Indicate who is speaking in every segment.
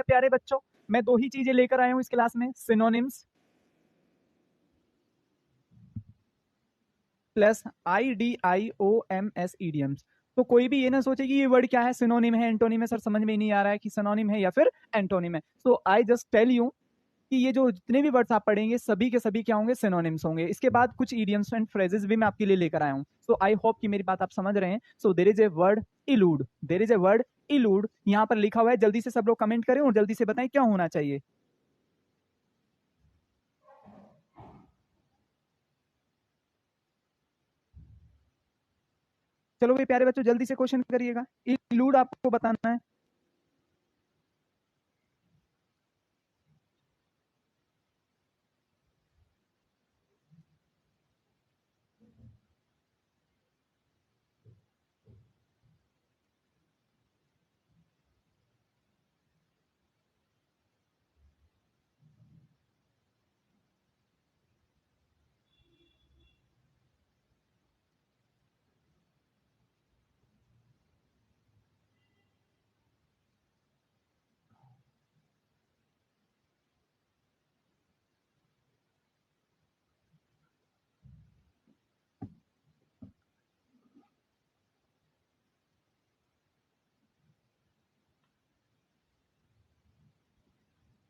Speaker 1: है प्यारे बच्चों, मैं दो ही चीजें लेकर आया हूं इस क्लास में, सिनोनिम्स प्लस IDIOMS इडियम्स। तो कोई भी ये ना सोचे कि ये वर्ड क्या है, सिनोनिम है एंटोनिम है, सर समझ में ही नहीं आ रहा है कि सिनोनिम है या फिर एंटोनिम है। सो आई जस्ट टेल यू कि ये जो जितने भी वर्ड्स आप पढ़ेंगे सभी के सभी क्या होंगे, सिनोनिम्स होंगे। इसके बाद कुछ इडियम्स एंड फ्रेजेस भी मैं आपके लिए लेकर आया हूं। सो आई होप कि मेरी बात आप समझ रहे हैं। So there is a word elude, there is a word elude यहां पर लिखा हुआ है, जल्दी से सब लोग कमेंट करें और जल्दी से बताएं क्या होना चाहिए। चलो भाई प्यारे बच्चों जल्दी से क्वेश्चन करिएगा, इलूड आपको बताना है।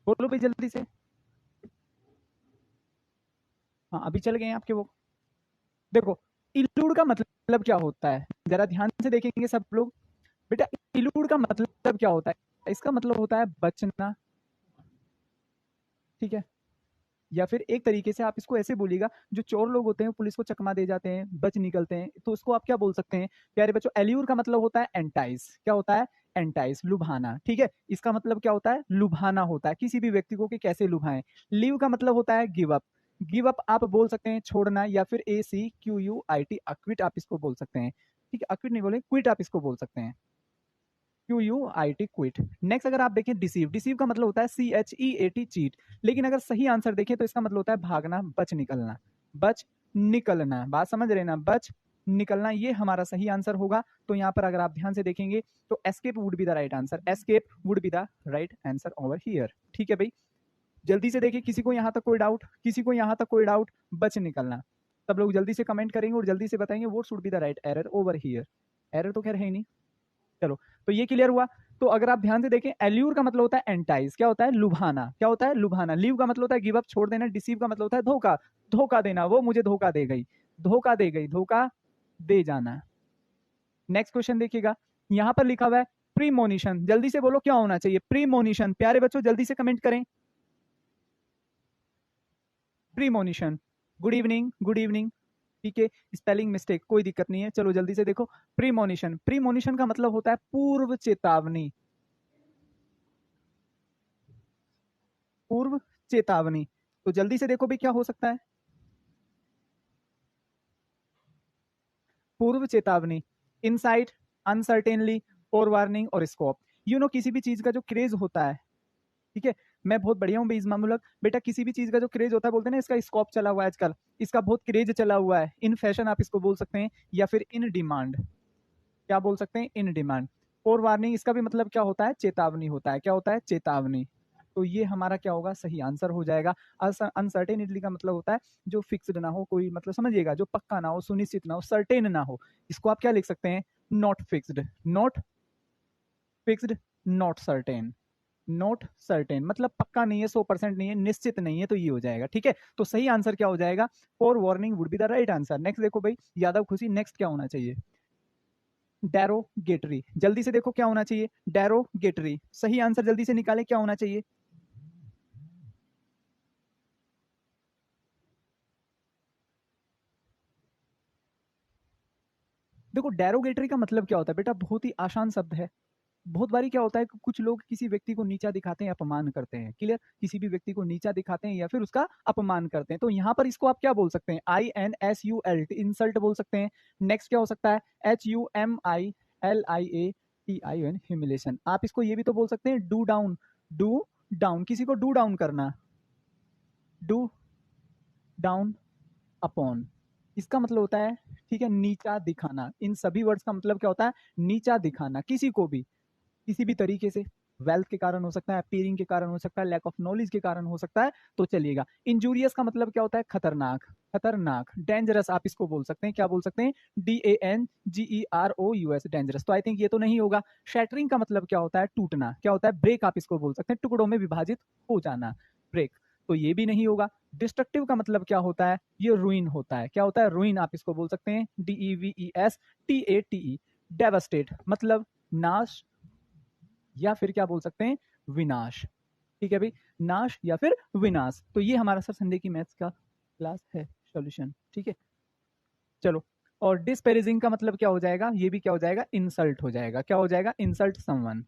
Speaker 1: बोलो भाई जल्दी से। हाँ अभी चल गए हैं आपके वो। देखो इलूड का मतलब क्या होता है, जरा ध्यान से देखेंगे सब लोग। बेटा इलूड का मतलब क्या होता है, इसका मतलब होता है बचना, ठीक है। या फिर एक तरीके से आप इसको ऐसे बोलिएगा, जो चोर लोग होते हैं पुलिस को चकमा दे जाते हैं, बच निकलते हैं, तो उसको आप क्या बोल सकते हैं प्यारे बच्चों, एल्यूर का मतलब होता है एंटाइज। क्या होता है, एंटाइज, लुभाना, ठीक है। इसका मतलब क्या होता है, लुभाना होता है किसी भी व्यक्ति को कि कैसे लुभाएं। लीव का मतलब होता है गिव अप, गिव अप आप बोल सकते हैं छोड़ना, या फिर ACQUIT अक्विट आप इसको बोल सकते हैं, ठीक है। अक्विट नहीं बोले, क्विट आप इसको बोल सकते हैं, QUIT क्विट। नेक्स्ट अगर आप देखें डिसीव, डिसीव का मतलब होता है CHEAT चीट, लेकिन अगर सही आंसर देखें तो इसका मतलब होता है भागना, बच निकलना, बच निकलना, बात समझ रहे ना, बच निकलना, ये हमारा सही आंसर होगा। तो यहाँ पर अगर आप ध्यान से देखेंगे तो escape would be the right answer, escape would be the right answer over here, ठीक है भाई। जल्दी से देखिए, किसी को यहाँ तक कोई डाउट, किसी को यहाँ तक कोई डाउट, बच निकलना। सब लोग जल्दी से कमेंट करेंगे और जल्दी से बताएंगे what should be the right error over here. Error तो खैर है ही नहीं, चलो तो ये क्लियर हुआ। तो अगर आप ध्यान से देखें, एल्यूर का मतलब होता है एंटाइज, क्या होता है, लुभाना, क्या होता है, लुभाना। लीव का मतलब होता है गिव अप, छोड़ देना। डिसीव का मतलब होता है धोखा, धोखा देना, वो मुझे धोखा दे गई, धोखा दे गई, धोखा दे जाना। नेक्स्ट क्वेश्चन देखिएगा, यहां पर लिखा हुआ है प्रीमोनिशन, जल्दी से बोलो क्या होना चाहिए, प्रीमोनिशन, प्यारे बच्चों जल्दी से कमेंट करें। Premonition, good evening, good evening, ठीक है। स्पेलिंग मिस्टेक कोई दिक्कत नहीं है, चलो जल्दी से देखो। प्रीमोनिशन, प्रीमोनिशन का मतलब होता है पूर्व चेतावनी, पूर्व चेतावनी। तो जल्दी से देखो भी क्या हो सकता है, पूर्व चेतावनी, इनसाइट, अनसर्टेनली, और वार्निंग और स्कोप। यू नो किसी भी चीज का जो क्रेज होता है, ठीक है, मैं बहुत बढ़िया हूँ बेईज मामूलक, बेटा किसी भी चीज का जो क्रेज होता है, बोलते हैं ना इसका स्कोप चला हुआ है आजकल, इसका बहुत क्रेज चला हुआ है, इन फैशन आप इसको बोल सकते हैं, या फिर इन डिमांड, क्या बोल सकते हैं, इन डिमांड। और वार्निंग, इसका भी मतलब क्या होता है, चेतावनी होता है, क्या होता है, चेतावनी। तो ये हमारा क्या होगा, सही आंसर हो जाएगा। अनसर्टेनिटी का मतलब होता है जो फिक्स्ड ना हो, कोई मतलब समझिएगा, जो पक्का ना हो, सुनिश्चित ना हो, सर्टेन ना हो, इसको आप क्या लिख सकते हैं, not fixed, not fixed, not certain, not certain मतलब पक्का नहीं है, 100% नहीं है, निश्चित नहीं है, तो ये हो जाएगा, ठीक है। तो सही आंसर क्या हो जाएगा, for warning would be the right answer. Next देखो भाई यादव खुशी, नेक्स्ट क्या होना चाहिए, डेरोगेटरी, जल्दी से देखो क्या होना चाहिए, डेरोगेटरी, सही आंसर जल्दी से निकाले क्या होना चाहिए। देखो डेरोगेटरी का मतलब क्या होता है बेटा, बहुत ही आसान शब्द है। बहुत बारी क्या होता है कि कुछ लोग किसी व्यक्ति को नीचा दिखाते हैं, अपमान करते हैं, क्लियर, किसी भी व्यक्ति को नीचा दिखाते हैं या फिर उसका अपमान करते हैं, तो यहाँ पर इसको आप क्या बोल सकते हैं, INSULT, इंसल्ट बोल सकते हैं। नेक्स्ट क्या हो सकता है, HUMILIATION, ह्यूमिलेशन। आप इसको ये भी तो बोल सकते हैं, डू डाउन, डू डाउन, किसी को डू डाउन करना, डू डाउन अपॉन, इसका मतलब होता है, ठीक है, नीचा दिखाना। इन सभी वर्ड्स का मतलब क्या होता है, नीचा दिखाना किसी को भी, किसी भी तरीके से। वेल्थ के कारण हो सकता है, अपीयरिंग के कारण हो सकता है, लैक ऑफ नॉलेज के कारण हो सकता है, तो चलिएगा। इंजूरियस का मतलब क्या होता है? खतरनाक, खतरनाक। डेंजरस आप इसको बोल सकते हैं, क्या बोल सकते हैं? DANGEROUS, dangerous. तो आई थिंक ये तो नहीं होगा। शैटरिंग का मतलब क्या होता है? टूटना। क्या होता है? ब्रेक आप इसको बोल सकते हैं, टुकड़ों में विभाजित हो जाना, ब्रेक। तो ये भी नहीं होगा। डिस्ट्रक्टिव का मतलब क्या होता है? ये रुइन होता है। क्या होता है? रुइन आप इसको बोल सकते हैं, DEVESTATE। डेवास्टेट मतलब नाश, या फिर क्या बोल सकते हैं? विनाश। ठीक है भाई, नाश या फिर विनाश। तो ये हमारा सर संडे की मैथ्स का क्लास है, सॉल्यूशन। ठीक है, चलो। और डिस्पेरेजिंग का मतलब क्या हो जाएगा? ये भी क्या हो जाएगा? इंसल्ट हो जाएगा। क्या हो जाएगा? Insult someone.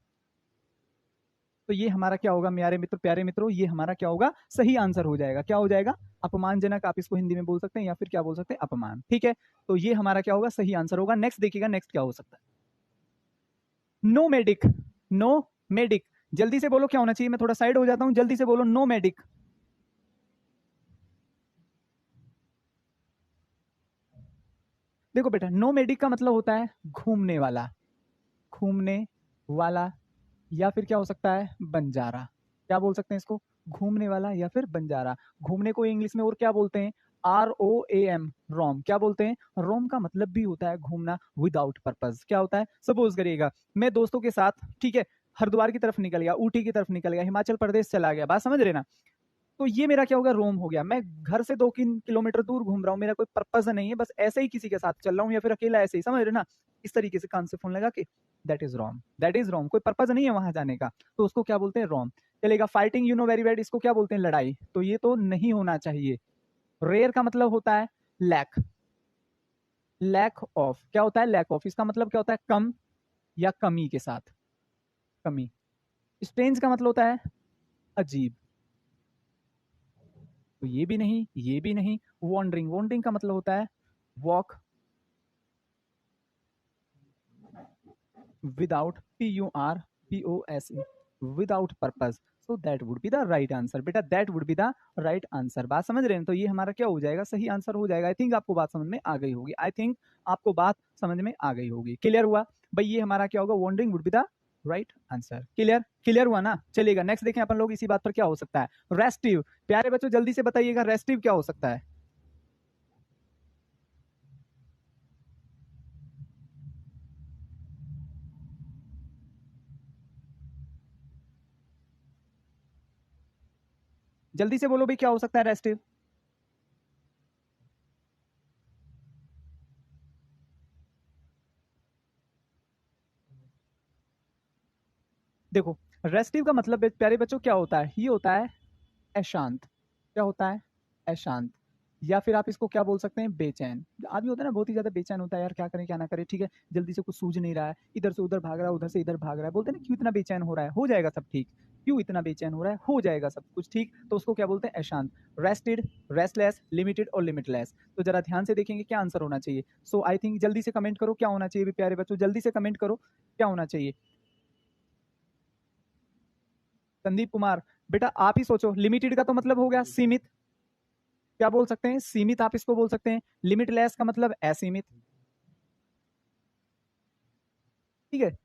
Speaker 1: तो ये हमारा क्या होगा मेरे मित्र, प्यारे मित्रों? ये हमारा क्या होगा? सही आंसर हो जाएगा। क्या हो जाएगा? अपमानजनक आप इसको हिंदी में बोल सकते हैं, या फिर क्या बोल सकते हैं? अपमान। ठीक है, तो ये हमारा क्या होगा? सही आंसर होगा। नेक्स्ट देखिएगा, नेक्स्ट क्या हो सकता है? No medic. नो मेडिक, जल्दी से बोलो क्या होना चाहिए? मैं थोड़ा साइड हो जाता हूं, जल्दी से बोलो नो मेडिक। देखो बेटा, नो मेडिक का मतलब होता है घूमने वाला, घूमने वाला, या फिर क्या हो सकता है? बंजारा। क्या बोल सकते हैं इसको? घूमने वाला या फिर बंजारा। घूमने को इंग्लिश में और क्या बोलते हैं? ROAM, रोम। क्या बोलते हैं? रोम का मतलब भी होता है घूमना विदाउट पर्पज। क्या होता है? सपोज करिएगा मैं दोस्तों के साथ, ठीक है, हरिद्वार की तरफ निकल गया, ऊटी की तरफ निकल गया, हिमाचल प्रदेश चला गया, बात समझ रहे ना? तो ये मेरा क्या होगा? रोम हो गया। मैं घर से 2 किलोमीटर दूर घूम रहा हूँ, मेरा कोई पर्पज नहीं है, बस ऐसे ही किसी के साथ चल रहा हूँ, या फिर अकेला ऐसे ही, समझ रहे ना? इस तरीके से कान से फोन लगा के, that is roam, that is roam. कोई पर्पज नहीं है वहां जाने का, तो उसको क्या बोलते हैं? रोम। चलेगा। Fighting you know very bad, इसको क्या बोलते हैं? लड़ाई। तो ये तो नहीं होना चाहिए। रेयर का मतलब होता है लैक, लैक ऑफ। क्या होता है? Lack of. इसका मतलब क्या होता है? कम या कमी के साथ, कमी। स्ट्रेंज का मतलब होता है अजीब, तो ये भी नहीं, ये भी नहीं। वॉन्डरिंग, वॉन्डरिंग का मतलब होता है walk without, PURPOSE, without purpose. So that would be the right answer. बेटा that would be the right answer. बात समझ रहे हैं? तो ये हमारा क्या हो जाएगा? सही आंसर हो जाएगा। आई थिंक आपको बात समझ में आ गई होगी, आई थिंक आपको बात समझ में आ गई होगी। क्लियर हुआ भाई? ये हमारा क्या होगा? Wandering would be the right answer. Clear? Clear हुआ ना? चलेगा, नेक्स्ट देखें अपन लोग इसी बात पर क्या हो सकता है। रेस्टिव। प्यारे बच्चों जल्दी से बताइएगा, रेस्टिव क्या हो सकता है? जल्दी से बोलो भाई, क्या हो सकता है रेस्टिव? देखो, रेस्टिव का मतलब प्यारे बच्चों क्या होता है? ये होता है अशांत। क्या होता है? अशांत। या फिर आप इसको क्या बोल सकते हैं? बेचैन। आदमी होता है ना, बहुत ही ज्यादा बेचैन होता है, यार क्या करें क्या ना करें, ठीक है, जल्दी से कुछ सूझ नहीं रहा है, इधर से उधर भाग रहा है, उधर से इधर भाग रहा है, बोलते हैं ना क्यों इतना बेचैन हो रहा है? हो जाएगा सब ठीक। क्यों इतना बेचैन हो रहा है? हो जाएगा सब कुछ ठीक। तो उसको क्या बोलते हैं? अशांत। रेस्टेड, रेस्टलेस, लिमिटेड और लिमिटलेस। तो जरा ध्यान से देखेंगे क्या आंसर होना चाहिए। सो आई थिंक जल्दी से कमेंट करो क्या होना चाहिए भी, प्यारे बच्चों जल्दी से कमेंट करो क्या होना चाहिए। संदीप कुमार, बेटा आप ही सोचो। लिमिटेड का तो मतलब हो गया सीमित, क्या बोल सकते हैं? सीमित आप इसको बोल सकते हैं। लिमिटलेस का मतलब असीमित। ठीक है,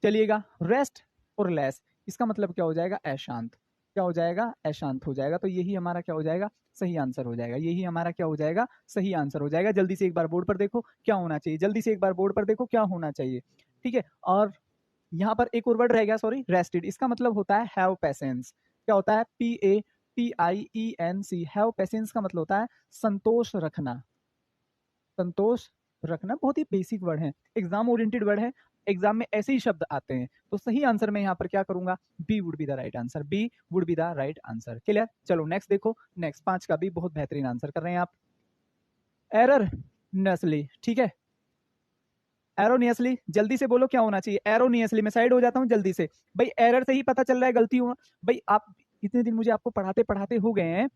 Speaker 1: चलिएगा। रेस्ट और लेस, इसका मतलब क्या हो जाएगा? अशांत। क्या हो जाएगा? अशांत हो जाएगा। तो यही हमारा क्या हो जाएगा? सही आंसर हो जाएगा। यही हमारा क्या हो जाएगा? सही आंसर हो जाएगा। जल्दी से एक बार बोर्ड पर देखो क्या होना चाहिए, जल्दी से एक बार बोर्ड पर देखो क्या होना चाहिए। ठीक है, और यहाँ पर एक और वर्ड रह गया, सॉरी, रेस्टेड। इसका मतलब होता है हैव पेशेंस। क्या होता है? PATIENC। हैव पेशेंस का मतलब होता है संतोष रखना, संतोष रखना। बहुत ही बेसिक वर्ड है, एग्जाम ओरिएंटेड वर्ड है, एग्जाम में ऐसे ही शब्द आते हैं। तो सही आंसर मैं यहाँ पर क्या करूंगा? B would be the right answer, b would be the right answer. Clear? चलो नेक्स्ट देखो, नेक्स्ट 5 का भी बहुत बेहतरीन आंसर कर रहे हैं आप। एरर नस्ली, ठीक है, एरोनियसली। जल्दी से बोलो क्या होना चाहिए? एरोनियसली। मैं साइड हो जाता हूँ जल्दी से। भाई एरर से ही पता चल रहा है गलती हुआ। भाई आप इतने दिन मुझे आपको पढ़ाते पढ़ाते हो गए हैं,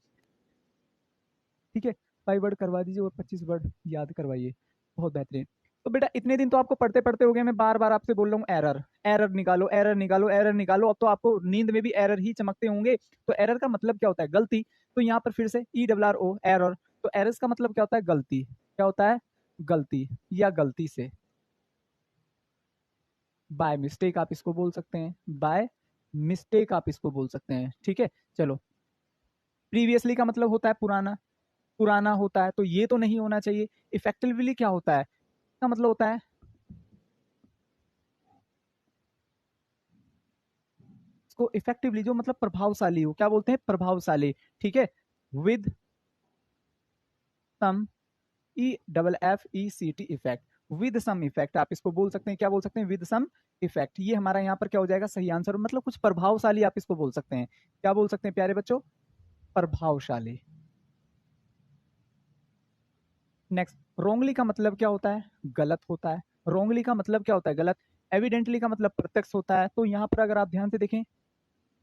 Speaker 1: ठीक है, 5 वर्ड करवा दीजिए और 25 वर्ड याद करवाइए, बहुत बेहतरीन। तो बेटा इतने दिन तो आपको पढ़ते पढ़ते हो गए, मैं बार बार आपसे बोल रहा हूँ एरर, एरर निकालो, एरर निकालो, एरर निकालो। अब तो आपको नींद में भी एरर ही चमकते होंगे। तो एरर का मतलब क्या होता है? गलती। तो यहाँ पर फिर से ERRO, एरर। तो एरर्स का मतलब क्या होता है? गलती। क्या होता है? गलती या गलती से। बाय मिस्टेक आप इसको बोल सकते हैं, बाय मिस्टेक आप इसको बोल सकते हैं, ठीक है। चलो, प्रीवियसली का मतलब होता है पुराना, पुराना होता है तो ये तो नहीं होना चाहिए। इफेक्टिवली क्या होता है, का मतलब होता है, इसको इफेक्टिवली जो मतलब प्रभावशाली हो, क्या बोलते हैं, प्रभावशाली, ठीक है। With some, E double F E C T, effect, with some effect आप इसको बोल सकते हैं, क्या बोल सकते हैं, विद सम इफेक्ट। ये हमारा यहाँ पर क्या हो जाएगा, सही आंसर, मतलब कुछ प्रभावशाली आप इसको बोल सकते हैं। क्या बोल सकते हैं प्यारे बच्चों, प्रभावशाली। नेक्स्ट, रोंगली का मतलब क्या होता है, गलत होता है। रोंगली का मतलब क्या होता है, गलत। एविडेंटली का मतलब प्रत्यक्ष होता है। तो यहाँ पर अगर आप ध्यान से देखें,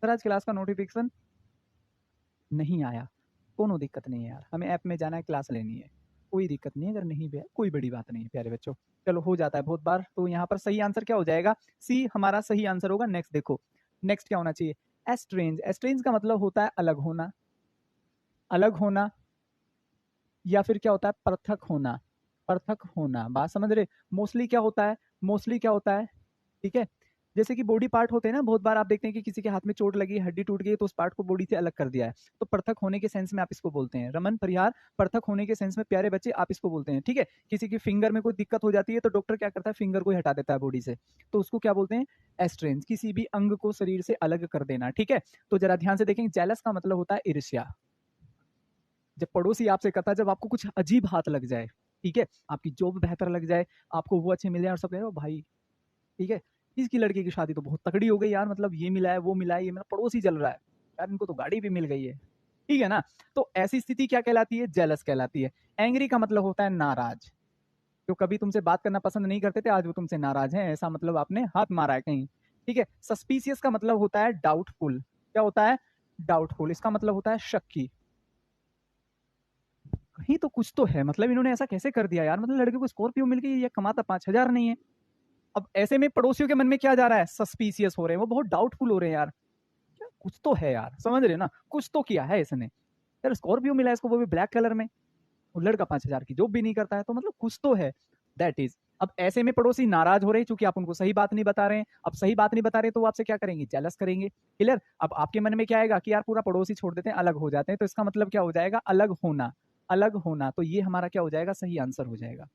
Speaker 1: सर आज क्लास का नोटिफिकेशन नहीं आया, कोनो दिक्कत नहीं है यार, हमें ऐप में जाना है, क्लास लेनी है, कोई दिक्कत नहीं है, अगर नहीं भी है कोई बड़ी बात नहीं है प्यारे बच्चों, चलो हो जाता है बहुत बार। तो यहाँ पर सही आंसर क्या हो जाएगा, सी हमारा सही आंसर होगा। नेक्स्ट देखो, नेक्स्ट क्या होना चाहिए, एस्ट्रेंज। एस्ट्रेंज का मतलब होता है अलग होना, अलग होना, या फिर क्या होता है, पृथक होना, पृथक होना, बात समझ रहे। मोस्टली क्या होता है, मोस्टली क्या होता है, ठीक है, जैसे कि बॉडी पार्ट होते हैं ना, बहुत बार आप देखते हैं कि किसी के हाथ में चोट लगी, हड्डी टूट गई, तो उस पार्ट को बॉडी से अलग कर दिया है, तो पृथक होने के सेंस में आप इसको बोलते हैं। रमन परिहार, पृथक होने के सेंस में प्यारे बच्चे आप इसको बोलते हैं, ठीक है। किसी की फिंगर में कोई दिक्कत हो जाती है तो डॉक्टर क्या करता है, फिंगर को ही हटा देता है बॉडी से, तो उसको क्या बोलते हैं, एस्ट्रेंज, किसी भी अंग को शरीर से अलग कर देना, ठीक है। तो जरा ध्यान से देखेंगे, जेलस का मतलब होता है ईर्ष्या। जब पड़ोसी आपसे करता है, जब आपको कुछ अजीब हाथ लग जाए, ठीक है, आपकी जॉब बेहतर लग जाए, आपको वो अच्छे मिल जाए और सब कह रहे हो भाई, ठीक है, इसकी लड़की की शादी तो बहुत तगड़ी हो गई यार, मतलब ये मिला है वो मिला है, ये मेरा पड़ोसी चल रहा है यार, इनको तो गाड़ी भी मिल गई है, ठीक है ना। तो ऐसी स्थिति क्या कहलाती है, जेलस कहलाती है। एंग्री का मतलब होता है नाराज, जो कभी तुमसे बात करना पसंद नहीं करते थे, आज वो तुमसे नाराज हैं, ऐसा मतलब आपने हाथ मारा है कहीं, ठीक है। सस्पिशियस का मतलब होता है डाउटफुल, क्या होता है, डाउटफुल, इसका मतलब होता है शक्की, कहीं तो कुछ तो है, मतलब इन्होंने ऐसा कैसे कर दिया यार, मतलब लड़के को स्कॉर्पियो मिल गई, ये कमाता 5,000 नहीं है। अब ऐसे में पड़ोसियों के मन में क्या जा रहा है, सस्पिशियस हो रहे हैं, वो बहुत डाउटफुल हो रहे हैं यार, क्या कुछ तो है यार, समझ रहे ना, कुछ तो किया है इसने यार, स्कॉर्पियो मिला है इसको, वो भी ब्लैक कलर में, वो लड़का 5,000 की जॉब भी नहीं करता है, तो मतलब कुछ तो है, दैट इज। अब ऐसे में पड़ोसी नाराज हो रहे हैं क्योंकि आप उनको सही बात नहीं बता रहे हैं। अब सही बात नहीं बता रहे तो वो आपसे क्या करेंगे, जेलस करेंगे, क्लियर। अब आपके मन में क्या आएगा कि यार पूरा पड़ोसी छोड़ देते हैं, अलग हो जाते हैं, तो इसका मतलब क्या हो जाएगा, अलग होना, अलग होना। तो ये हमारा क्या हो जाएगा, सही आंसर हो जाएगा।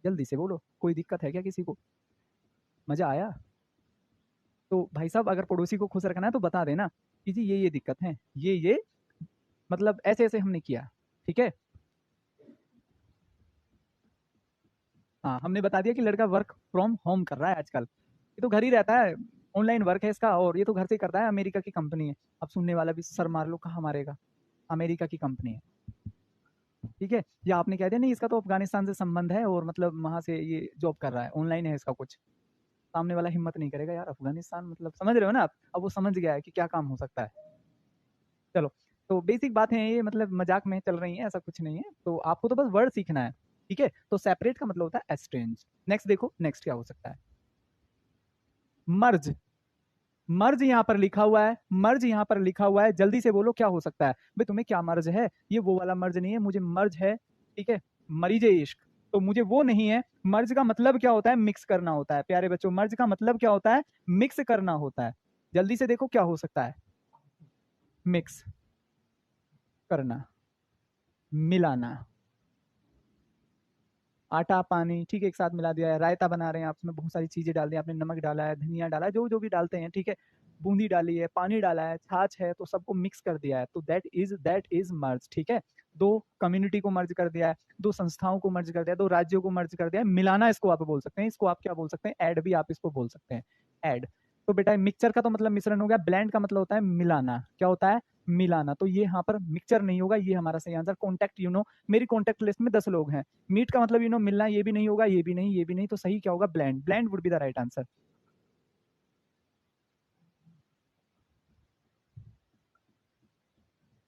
Speaker 1: जल्दी से बोलो, कोई दिक्कत है क्या किसी को, मजा आया। तो भाई साहब अगर पड़ोसी को खुश रखना है तो बता देना कि जी ये दिक्कत है, ये मतलब ऐसे ऐसे हमने किया, ठीक है। हाँ, हमने बता दिया कि लड़का वर्क फ्रॉम होम कर रहा है आजकल, ये तो घर ही रहता है, ऑनलाइन वर्क है इसका, और ये तो घर से ही करता है, अमेरिका की कंपनी है। अब सुनने वाला भी सर मार लो, कहाँ मारेगा, अमेरिका की कंपनी है, ठीक है। या आपने कह दिया नहीं इसका तो अफगानिस्तान से संबंध है और मतलब वहां से ये जॉब कर रहा है, ऑनलाइन है इसका कुछ, सामने वाला हिम्मत नहीं करेगा यार, अफगानिस्तान मतलब, समझ रहे हो ना आप। अब वो समझ गया है कि क्या काम हो सकता है। चलो, तो बेसिक बात है ये, मतलब मजाक में चल रही है, ऐसा कुछ नहीं है, तो आपको तो बस वर्ड सीखना है, ठीक है। तो सेपरेट का मतलब होता है एस्ट्रेंज। नेक्स्ट देखो, नेक्स्ट क्या हो सकता है, मर्ज। मर्ज यहाँ पर लिखा हुआ है, मर्ज यहाँ पर लिखा हुआ है, जल्दी से बोलो क्या हो सकता है। भाई तुम्हें क्या मर्ज है, ये वो वाला मर्ज नहीं है, मुझे मर्ज है, ठीक है, मरीजे इश्क, तो मुझे वो नहीं है। मर्ज का मतलब क्या होता है, मिक्स करना होता है प्यारे बच्चों, मर्ज का मतलब क्या होता है, मिक्स करना होता है। जल्दी से देखो क्या हो सकता है, मिक्स करना, मिलाना, आटा पानी, ठीक है, एक साथ मिला दिया है, रायता बना रहे हैं आप, उसमें बहुत सारी चीजें डाल दी आपने, नमक डाला है, धनिया डाला है, जो जो भी डालते हैं, ठीक है, बूंदी डाली है, पानी डाला है, छाछ है, तो सबको मिक्स कर दिया है, तो दैट इज मर्ज, ठीक है। दो कम्युनिटी को मर्ज कर दिया है, दो संस्थाओं को मर्ज कर दिया है, दो राज्यों को मर्ज कर दिया है, मिलाना इसको आप बोल सकते हैं, इसको आप क्या बोल सकते हैं, ऐड भी आप इसको बोल सकते हैं, ऐड। तो बेटा मिक्सचर का तो मतलब मिश्रण हो गया, ब्लेंड का मतलब होता है मिलाना, क्या होता है, मिलाना। तो ये यहाँ पर मिक्सचर नहीं होगा, ये हमारा सही आंसर, कॉन्टेक्ट मेरी कॉन्टेक्ट लिस्ट में 10 लोग हैं, मीट का मतलब मिलना, ये भी नहीं होगा, ये भी नहीं, ये भी नहीं, तो सही क्या होगा, blend, blend would be the right answer.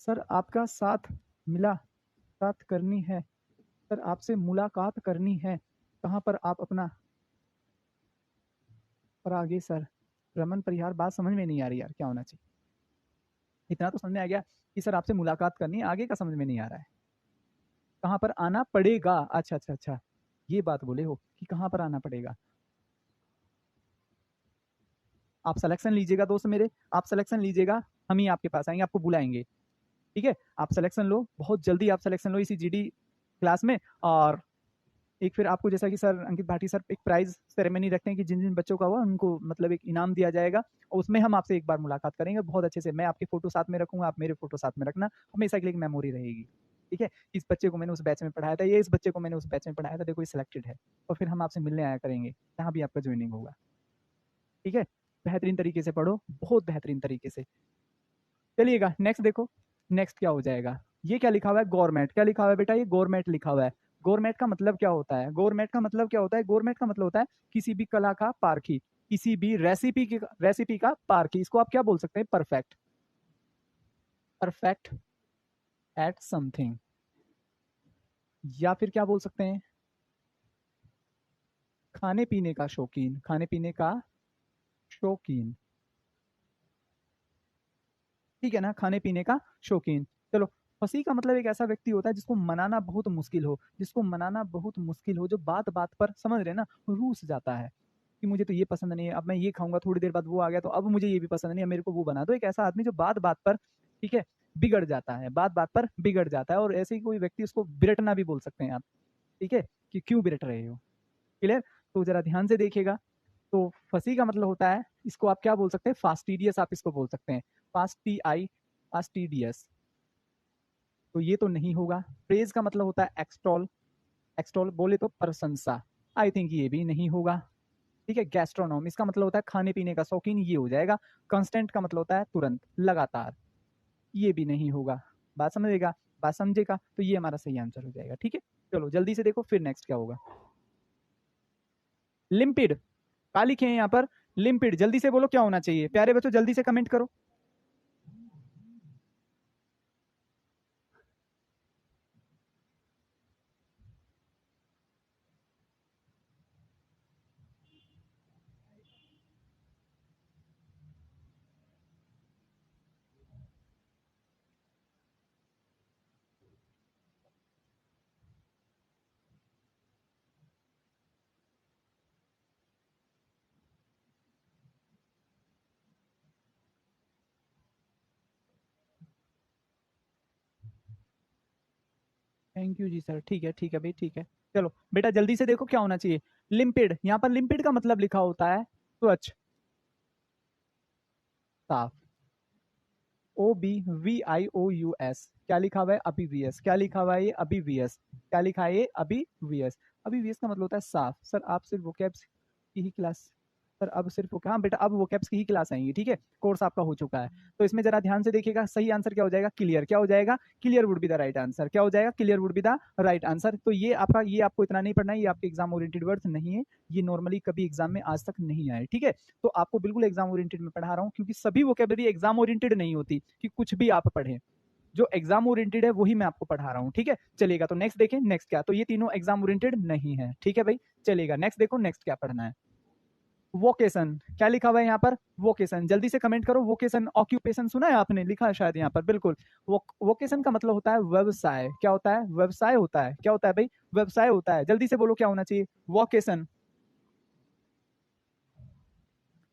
Speaker 1: Sir आपका साथ मिला, साथ करनी है, सर आपसे मुलाकात करनी है, कहाँ पर आप अपना, पर आगे सर, रमन परिहार, बात समझ में नहीं आ रही यार, क्या होना चाहिए। इतना तो समझ में आ गया कि सर आपसे मुलाकात करनी है, आगे का समझ में नहीं आ रहा है, कहाँ पर आना पड़ेगा, अच्छा अच्छा अच्छा, ये बात बोले हो कि कहाँ पर आना पड़ेगा, आप सिलेक्शन लीजिएगा दोस्त मेरे, आप सिलेक्शन लीजिएगा, हम ही आपके पास आएंगे, आपको बुलाएंगे, ठीक है। आप सिलेक्शन लो, बहुत जल्दी आप सिलेक्शन लो इसी जीडी क्लास में। और एक फिर आपको, जैसा कि सर अंकित भाटी सर एक प्राइज सेरेमनी रखते हैं कि जिन जिन बच्चों का हुआ उनको मतलब एक इनाम दिया जाएगा, और उसमें हम आपसे एक बार मुलाकात करेंगे बहुत अच्छे से। मैं आपके फोटो साथ में रखूंगा, आप मेरे फोटो साथ में रखना, हमेशा के लिए एक मेमोरी रहेगी, ठीक है। इस बच्चे को मैंने उस बैच में पढ़ाया था, ये इस बच्चे को मैंने उस बैच में पढ़ाया था, देखो ये सिलेक्टेड है, और फिर हम आपसे मिलने आया करेंगे जहाँ भी आपका ज्वाइनिंग होगा, ठीक है। बेहतरीन तरीके से पढ़ो, बहुत बेहतरीन तरीके से। चलिएगा नेक्स्ट देखो, नेक्स्ट क्या हो जाएगा। ये क्या लिखा हुआ है, गवर्नमेंट। क्या लिखा हुआ है बेटा, ये गवर्नमेंट लिखा हुआ है। गवर्नमेंट का मतलब क्या होता है, गवर्नमेंट का मतलब क्या होता है, गवर्नमेंट का मतलब होता है किसी भी कला का पारखी, किसी भी रेसिपी का पारखी। इसको आप क्या बोल सकते हैं, परफेक्ट, परफेक्ट एट समथिंग, या फिर क्या बोल सकते हैं, खाने पीने का शौकीन, खाने पीने का शौकीन, ठीक है ना, खाने पीने का शौकीन। चलो, फसी का मतलब एक ऐसा व्यक्ति होता है जिसको मनाना बहुत मुश्किल हो, जिसको मनाना बहुत मुश्किल हो, जो बात बात पर, समझ रहे ना, रूस जाता है कि मुझे तो ये पसंद नहीं है, अब मैं ये खाऊंगा, थोड़ी देर बाद वो आ गया तो अब मुझे ये भी पसंद नहीं है, मेरे को वो बना दो। एक ऐसा आदमी जो बात बात पर, ठीक है, बिगड़ जाता है, बात बात पर बिगड़ जाता है। और ऐसे ही कोई व्यक्ति, उसको बिरटना भी बोल सकते हैं आप, ठीक है, कि क्यों बिरट रहे हो। क्लियर। तो जरा ध्यान से देखिएगा। तो फसी का मतलब होता है, इसको आप क्या बोल सकते हैं, फास्टिडियस आप इसको बोल सकते हैं, फास्टिडियस। तो ये तो नहीं होगा। प्रेज का मतलब होता है एक्सटॉल, एक्सटॉल बोले तो प्रशंसा, आई थिंक ये भी नहीं होगा, ठीक है। गैस्ट्रोनॉम, इसका मतलब होता है खाने पीने का शौकीन, ये हो जाएगा। कांस्टेंट का मतलब होता है तुरंत, लगातार, ये भी नहीं होगा। बात समझेगा, बात समझेगा, तो ये हमारा सही आंसर हो जाएगा, ठीक है। चलो जल्दी से देखो फिर नेक्स्ट क्या होगा। लिम्पिड, क्या लिखे हैं यहाँ पर, लिम्पिड। जल्दी से बोलो क्या होना चाहिए, प्यारे बच्चों जल्दी से कमेंट करो। थैंक यू जी सर, ठीक है भाई, ठीक है। चलो बेटा जल्दी से देखो क्या होना चाहिए। लिम्पिड, यहाँ पर लिम्पिड का मतलब लिखा होता है स्वच्छ, साफ, O B V I O U S. क्या लिखा हुआ है, अभी वी एस। क्या लिखा हुआ है, ये अभी वी एस। क्या लिखा है, ये अभी वी एस। अभी वी एस का मतलब होता है साफ। सर आप सिर्फ वोकैब्स की ही क्लास, सर अब सिर्फ हाँ बेटा, अब वोकैब्स की ही क्लास आएंगी, ठीक है, कोर्स आपका हो चुका है। तो इसमें जरा ध्यान से देखिएगा, सही आंसर क्या हो जाएगा, क्लियर। क्या हो जाएगा, clear would be the right answer. क्या हो जाएगा, clear would be the right answer. तो ये आपका, ये आपको इतना नहीं पढ़ना है, ये आपके एग्जाम ओरिएंटेड वर्ड्स नहीं है, ये नॉर्मली कभी एग्जाम में आज तक नहीं आए, ठीक है। तो आपको बिल्कुल एग्जाम ओरिएंटेड में पढ़ा रहा हूँ, क्योंकि सभी वोकेबलरी एग्जाम ओरिएंटेड नहीं होती कि कुछ भी आप पढ़ें। जो एग्जाम ओरिएंटेड है वही मैं आपको पढ़ा रहा हूँ, ठीक है। चलेगा, तो नेक्स्ट देखें, नेक्स्ट क्या, तो ये तीनों एग्जाम ओरिएंटेड नहीं है, ठीक है भाई। चलेगा, नेक्स्ट देखो, नेक्स्ट क्या पढ़ना है। वोकेशन, क्या लिखा हुआ है यहाँ पर, वोकेशन। जल्दी से कमेंट करो, वोकेशन, ऑक्यूपेशन सुना है आपने, लिखा है शायद यहाँ पर, बिल्कुल। वोकेशन का मतलब होता है व्यवसाय। क्या होता है, व्यवसाय होता है। क्या होता है भाई, व्यवसाय होता है। जल्दी से बोलो क्या होना चाहिए, वोकेशन।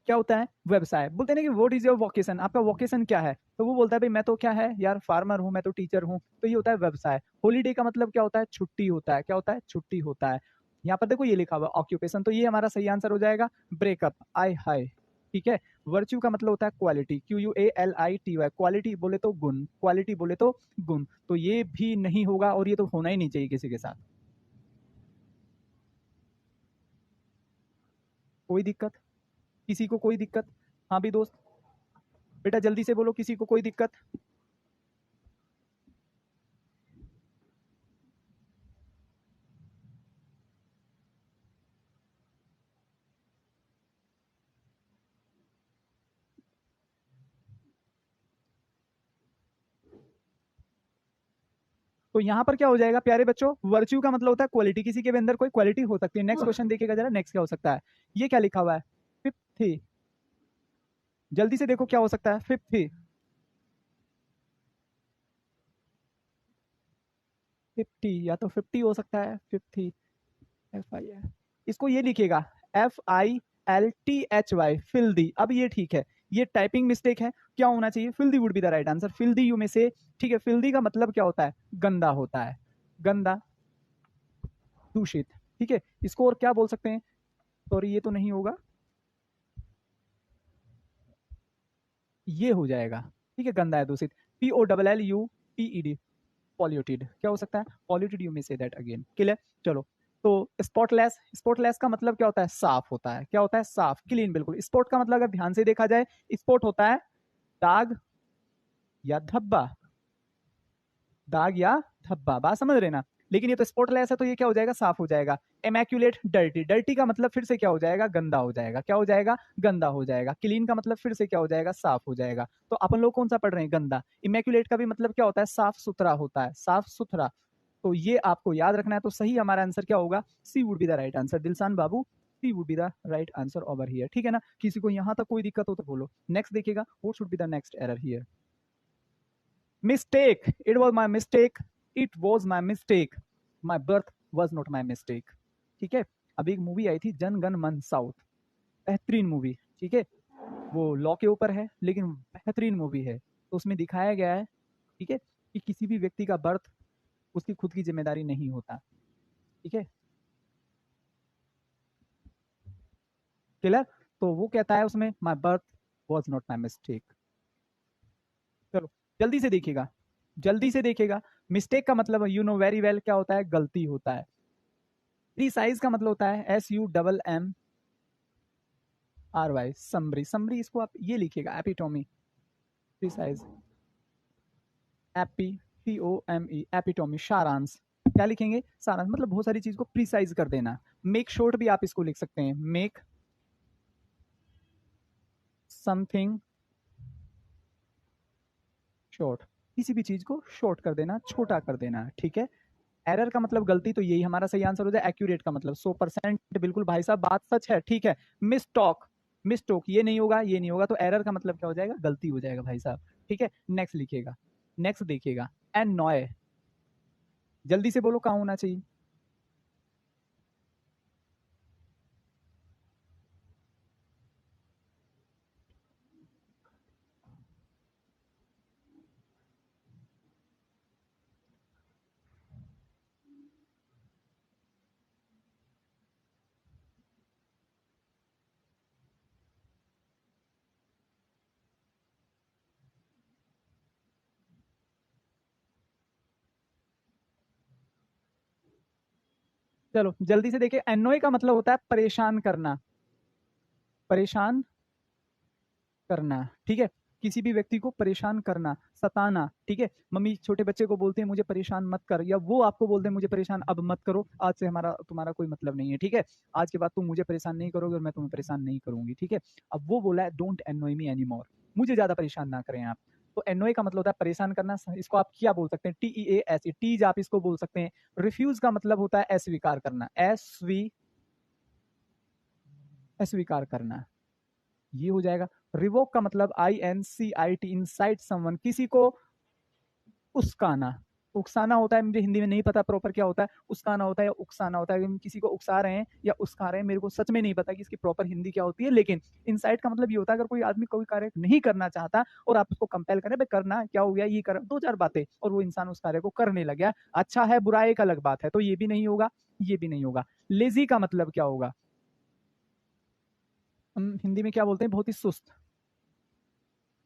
Speaker 1: क्या होता है, व्यवसाय। बोलते हैं ना कि व्हाट इज योर वोकेशन, आपका वोकेशन क्या है, तो वो बोलता है भाई मैं तो क्या है यार, फार्मर हूँ, मैं तो टीचर हूँ, तो ये होता है व्यवसाय। हॉलीडे का मतलब क्या होता है, छुट्टी होता है। क्या होता है, छुट्टी होता है। यहाँ पर देखो ये लिखा हुआ ऑक्यूपेशन, तो ये हमारा सही आंसर हो जाएगा। ब्रेकअप, आय हाय, ठीक है। वर्च्यू का मतलब होता है क्वालिटी, QUALITY, क्वालिटी बोले तो गुण, क्वालिटी बोले तो गुण, तो ये भी नहीं होगा, और ये तो होना ही नहीं चाहिए किसी के साथ। कोई दिक्कत, किसी को कोई दिक्कत, हाँ भी दोस्त, बेटा जल्दी से बोलो, किसी को कोई दिक्कत। तो यहाँ पर क्या हो जाएगा प्यारे बच्चों, वर्च्यू का मतलब होता है क्वालिटी, किसी के भी अंदर कोई क्वालिटी हो सकती है। नेक्स्ट क्वेश्चन देखिएगा जरा, नेक्स्ट क्या हो सकता है। ये क्या लिखा हुआ है, फिफ्थ। जल्दी से देखो क्या हो सकता है, फिफ्थ, 50, या तो 50 हो सकता है, 50, FI है। इसको ये लिखिएगा, FI FILTHY, फिल्दी। अब ये ठीक है, ये टाइपिंग मिस्टेक है, क्या होना चाहिए? Filthy would be the right answer. Filthy you में से, ठीक है, फिल्दी का मतलब क्या होता है? गंदा होता है, गंदा, दूषित, ठीक है। इसको और क्या बोल सकते हैं? सॉरी ये तो नहीं होगा, ये हो जाएगा, ठीक है, गंदा है, दूषित। POLLUTED, पॉल्यूटेड, क्या हो सकता है? Polluted, you may say that again, clear. चलो, तो स्पॉटलेस, स्पॉटलेस का मतलब क्या होता है? साफ होता है, क्या होता है? साफ, क्लीन, बिल्कुल। स्पॉट का मतलब अगर ध्यान से देखा जाए, स्पॉट होता है दाग या धब्बा, दाग या धब्बा, बात समझ रहे ना। लेकिन ये तो स्पॉटलेस है, तो ये क्या हो जाएगा? साफ हो जाएगा। इमैक्युलेट, डर्टी, डर्टी का मतलब फिर से क्या हो जाएगा? गंदा हो जाएगा, क्या हो जाएगा? गंदा हो जाएगा। क्लीन का मतलब फिर से क्या हो जाएगा? साफ हो जाएगा। तो अपन लोग कौन सा पढ़ रहे हैं? गंदा। इमैक्युलेट का भी मतलब क्या होता है? साफ सुथरा होता है, साफ सुथरा। तो ये आपको याद रखना है। तो सही हमारा आंसर क्या होगा? C would be the right answer. Dilsan बाबू, C would be the right answer over here, ठीक है ना। किसी को यहां तक कोई दिक्कत हो तो बोलो। नेक्स्ट देखिएगा, what should be the next error here? Mistake, it was my mistake, it was my mistake, my birth was not my mistake, ठीक है। अभी एक मूवी आई थी जन गण मन साउथ, बेहतरीन मूवी, ठीक है। वो लॉ के ऊपर है लेकिन बेहतरीन मूवी है। तो उसमें दिखाया गया है, ठीक है, कि किसी भी व्यक्ति का बर्थ उसकी खुद की जिम्मेदारी नहीं होता, ठीक है, क्लियर। तो वो कहता है उसमें, my birth was not my mistake. चलो जल्दी से देखिएगा, जल्दी से देखिएगा। मिस्टेक का मतलब यू नो वेरी वेल क्या होता है? गलती होता है। प्रीसाइज का मतलब होता है SUMMRY, समरी, समरी इसको आप ये लिखिएगा, एपिटोमी। प्रीसाइज, EPITOME, एपिटोमी, सारांश। क्या लिखेंगे? सारांश, मतलब बहुत सारी चीज को प्रीसाइज कर देना। मेक शॉर्ट भी आप इसको लिख सकते हैं, मेक समथिंग शॉर्ट, किसी भी चीज को शॉर्ट कर देना, छोटा कर देना, ठीक है। एरर का मतलब गलती, तो यही हमारा सही आंसर हो जाए। एक्यूरेट का मतलब 100%, बिल्कुल भाई साहब, बात सच है, ठीक है। मिसटॉक, मिसटॉक ये नहीं होगा, ये नहीं होगा, तो एरर का मतलब क्या हो जाएगा? गलती हो जाएगा भाई साहब, ठीक है। नेक्स्ट लिखिएगा, नेक्स्ट देखिएगा, एनॉय, जल्दी से बोलो कहाँ होना चाहिए? चलो जल्दी से देखिए, एनॉय का मतलब होता है परेशान करना, परेशान करना, ठीक है। किसी भी व्यक्ति को परेशान करना, सताना, ठीक है। मम्मी छोटे बच्चे को बोलते हैं मुझे परेशान मत कर, या वो आपको बोलते हैं मुझे परेशान अब मत करो, आज से हमारा तुम्हारा कोई मतलब नहीं है, ठीक है। आज के बाद तुम मुझे परेशान नहीं करोगे और मैं तुम्हें परेशान नहीं करूंगी, ठीक है। अब वो बोला है don't annoy me any more, मुझे ज्यादा परेशान ना करें आप। तो एनॉय का मतलब होता है परेशान करना। इसको आप क्या बोल सकते हैं? TEAS, टीज आप इसको बोल सकते हैं। रिफ्यूज का मतलब होता है अस्वीकार करना, अस्वीकार करना, ये हो जाएगा। रिवोक का मतलब INCIT, इंसाइट समवन, किसी को उस्काना, उकसाना होता है, मुझे हिंदी में नहीं पता प्रॉपर क्या होता है, उस्काना होता है या उकसाना होता है। हम किसी को उकसा रहे हैं या उस्का रहे हैं, मेरे को सच में नहीं पता कि इसकी प्रॉपर हिंदी क्या होती है। लेकिन इनसाइट का मतलब ये होता है अगर कोई आदमी कोई कार्य नहीं करना चाहता और आप उसको कंपेल करें, भाई करना, क्या हो गया, ये कर, दो चार बातें, और वो इंसान उस कार्य को करने लग गया, अच्छा है बुरा एक अलग बात है, तो ये भी नहीं होगा, ये भी नहीं होगा। लेजी का मतलब क्या होगा? हम हिंदी में क्या बोलते हैं? बहुत ही सुस्त,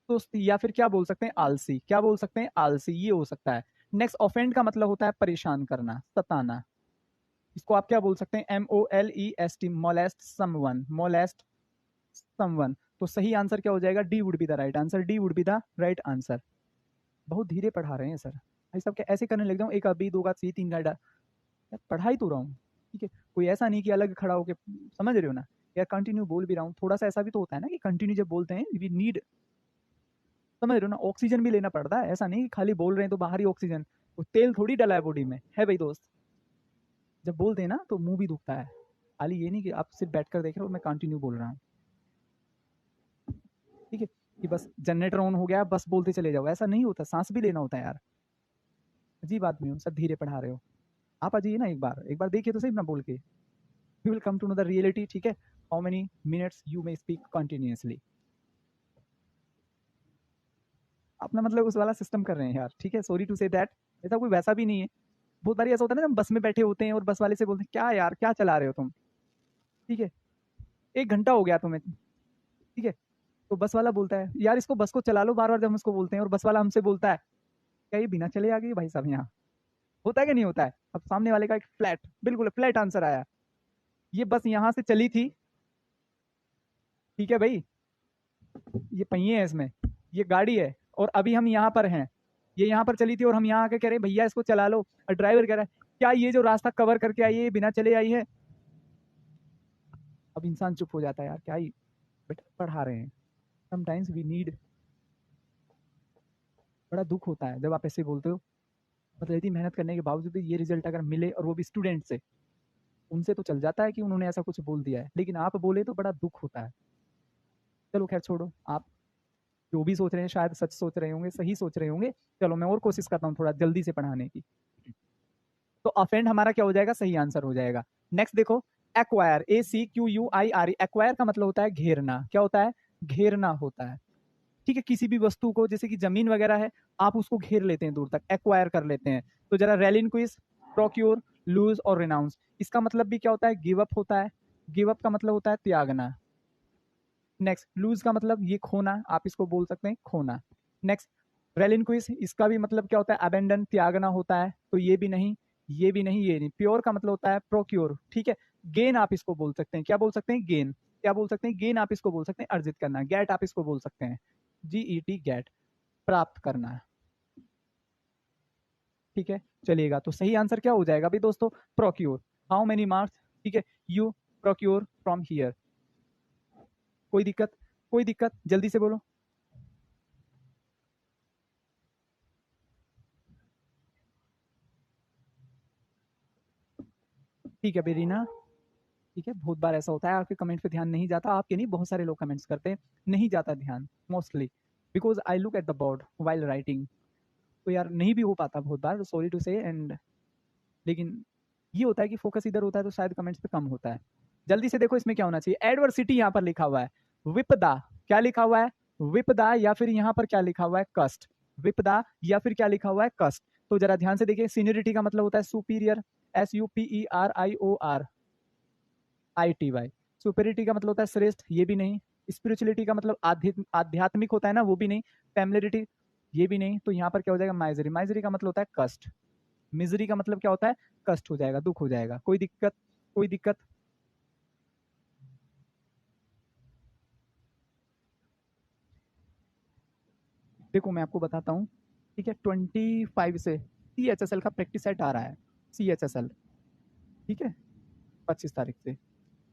Speaker 1: सुस्त, या फिर क्या बोल सकते हैं? आलसी, क्या बोल सकते हैं? आलसी, ये हो सकता है। नेक्स्ट, ऑफेंड का मतलब होता है परेशान करना, सताना। इसको आप क्या बोल सकते हैं? MOLEST, molest someone, molest someone. तो सही आंसर क्या हो जाएगा? D would be the right answer, D would be the right answer. बहुत धीरे पढ़ा रहे हैं सर भाई साहब, क्या ऐसे करने लग जाऊँ? एक का बी, दो का सी, तीन का डा, यार पढ़ाई तो रहा हूँ, ठीक है। कोई ऐसा नहीं कि अलग खड़ा होके, समझ रहे हो ना यार, कंटिन्यू बोल भी रहा हूँ, थोड़ा सा ऐसा भी तो होता है ना कि कंटिन्यू जब बोलते हैं वी नीड, समझ रहे हो ना, ऑक्सीजन भी लेना पड़ता है, ऐसा नहीं कि खाली बोल रहे हैं तो बाहरी ऑक्सीजन, वो तेल थोड़ी डला है बॉडी में, है भाई दोस्त। जब बोलते हैं ना तो मुंह भी दुखता है, खाली ये नहीं कि आप सिर्फ बैठ कर देख रहे हो, मैं कंटिन्यू बोल रहा हूँ, ठीक है। कि बस जनरेटर ऑन हो गया बस बोलते चले जाओ, ऐसा नहीं होता, सांस भी लेना होता है यार। अजीब आदमी हो, सब धीरे पढ़ा रहे हो। आप आ जाइए ना, एक बार, एक बार देखिए तो सही ना बोल के, you will come to know the reality, ठीक है। How many minutes you may speak continuously. अपना मतलब उस वाला सिस्टम कर रहे हैं यार, ठीक है, सॉरी टू से दैट, ऐसा कोई वैसा भी नहीं है। बहुत बार ऐसा होता है ना, हम बस में बैठे होते हैं और बस वाले से बोलते हैं क्या यार क्या चला रहे हो तुम, ठीक है, 1 घंटा हो गया तुम्हें, ठीक है, तो बस वाला बोलता है यार इसको बस को चला लो, बार बार जब हम उसको बोलते हैं और बस वाला हमसे बोलता है क्या ये बिना चले आ गई भाई साहब यहाँ, होता है कि नहीं होता है। अब सामने वाले का एक फ्लैट, बिल्कुल फ्लैट आंसर आया, ये बस यहाँ से चली थी, ठीक है भाई, ये पहिए हैं इसमें, ये गाड़ी है और अभी हम यहाँ पर हैं, ये यहाँ पर चली थी और हम यहाँ आके कह रहे हैं भैया इसको चला लो, और ड्राइवर कह रहा है क्या ये जो रास्ता कवर करके आई है ये बिना चले आई है। अब इंसान चुप हो जाता है यार, क्या ही बेटा पढ़ा रहे हैं। समटाइम्स वी नीड, बड़ा दुख होता है जब आप ऐसे बोलते हो, मतलब इतनी मेहनत करने के बावजूद भी ये रिजल्ट अगर मिले और वो भी स्टूडेंट से, उनसे तो चल जाता है कि उन्होंने ऐसा कुछ बोल दिया है, लेकिन आप बोले तो बड़ा दुख होता है। चलो खैर छोड़ो, आप जो भी सोच रहे हैं शायद सच सोच रहे होंगे, सही सोच रहे होंगे। चलो मैं और कोशिश करता हूँ थोड़ा जल्दी से पढ़ाने की। तो अफेंड हमारा क्या हो जाएगा, सही आंसर हो जाएगा। नेक्स्ट देखो, एक्वायर, ACQUIRE, एक्वायर का मतलब होता है घेरना, क्या होता है, घेरना होता है, ठीक है, किसी भी वस्तु को जैसे कि जमीन वगैरह है, आप उसको घेर लेते हैं दूर तक, एक्वायर कर लेते हैं। तो जरा रेलिन क्विज, प्रोक्योर, लूज और रिनाउंस, इसका मतलब भी क्या होता है, गिव अप होता है, गिव अप का मतलब होता है त्यागना। नेक्स्ट, लूज का मतलब ये खोना, आप इसको बोल सकते हैं खोना। नेक्स्ट, रेलिनक्विस, इसका भी मतलब क्या होता है, अबेंडन, त्यागना होता है, तो ये भी नहीं, ये भी नहीं, ये नहीं। प्योर का मतलब होता है प्रोक्योर, ठीक है। गेन आप इसको बोल सकते हैं, क्या बोल सकते हैं, गेन, क्या बोल सकते हैं, गेन आप इसको बोल सकते हैं अर्जित करना। गेट आप इसको बोल सकते हैं, GET गेट, प्राप्त करना, ठीक है, चलिएगा। तो सही आंसर क्या हो जाएगा भाई दोस्तों, प्रोक्योर। हाउ मेनी मार्क्स, ठीक है, यू प्रोक्योर फ्रॉम हियर। कोई दिक्कत, कोई दिक्कत, जल्दी से बोलो। ठीक है बेरीना, ठीक है, बहुत बार ऐसा होता है आपके कमेंट पे ध्यान नहीं जाता, आपके नहीं बहुत सारे लोग कमेंट्स करते हैं, नहीं जाता ध्यान mostly, because I look at the board while writing, तो यार नहीं भी हो पाता बहुत बार, सॉरी टू से एंड, लेकिन ये होता है कि फोकस इधर होता है तो शायद कमेंट्स पे कम होता है। जल्दी से देखो इसमें क्या होना चाहिए, एडवर्सिटी यहाँ पर लिखा हुआ है, विपदा क्या लिखा हुआ है, विपदा, या फिर यहाँ पर क्या लिखा हुआ है, कष्ट, विपदा या फिर क्या लिखा हुआ है, कष्ट। तो जरा ध्यान से देखिए, सीनियरिटी का मतलब होता है सुपीरियर, SUPERIOR, सुपेरिटी का मतलब होता है श्रेष्ठ, ये भी नहीं। स्पिरिचुअलिटी का मतलब आध्यात्मिक होता है ना, वो भी नहीं। फैमिलियरिटी, ये भी नहीं। तो यहाँ पर क्या हो जाएगा, माइजरी, माइजरी का मतलब होता है कष्ट, मिजरी का मतलब क्या होता है, कष्ट हो जाएगा, दुख हो जाएगा। कोई दिक्कत, कोई दिक्कत, देखो मैं आपको बताता हूँ, ठीक है, 25 से CHSL का प्रैक्टिस सेट आ रहा है, CHSL, ठीक है, 25 तारीख से,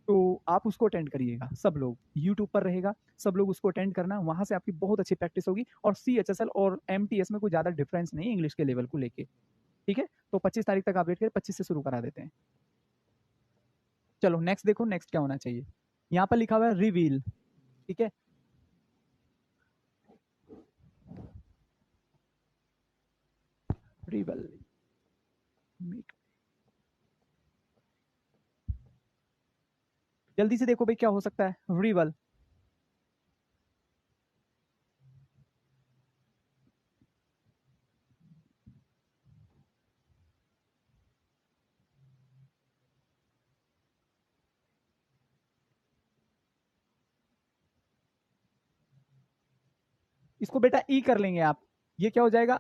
Speaker 1: तो आप उसको अटेंड करिएगा, सब लोग, यूट्यूब पर रहेगा, सब लोग उसको अटेंड करना, वहां से आपकी बहुत अच्छी प्रैक्टिस होगी। और CHSL और MTS में कोई ज़्यादा डिफरेंस नहीं है इंग्लिश के लेवल को लेके, ठीक है। तो 25 तारीख तक आप वेट करें, 25 से शुरू करा देते हैं। चलो नेक्स्ट देखो, नेक्स्ट क्या होना चाहिए, यहाँ पर लिखा हुआ है रिवील, ठीक है, रिवल, जल्दी से देखो भाई क्या हो सकता है, रिवल, इसको बेटा ई कर लेंगे आप, ये क्या हो जाएगा,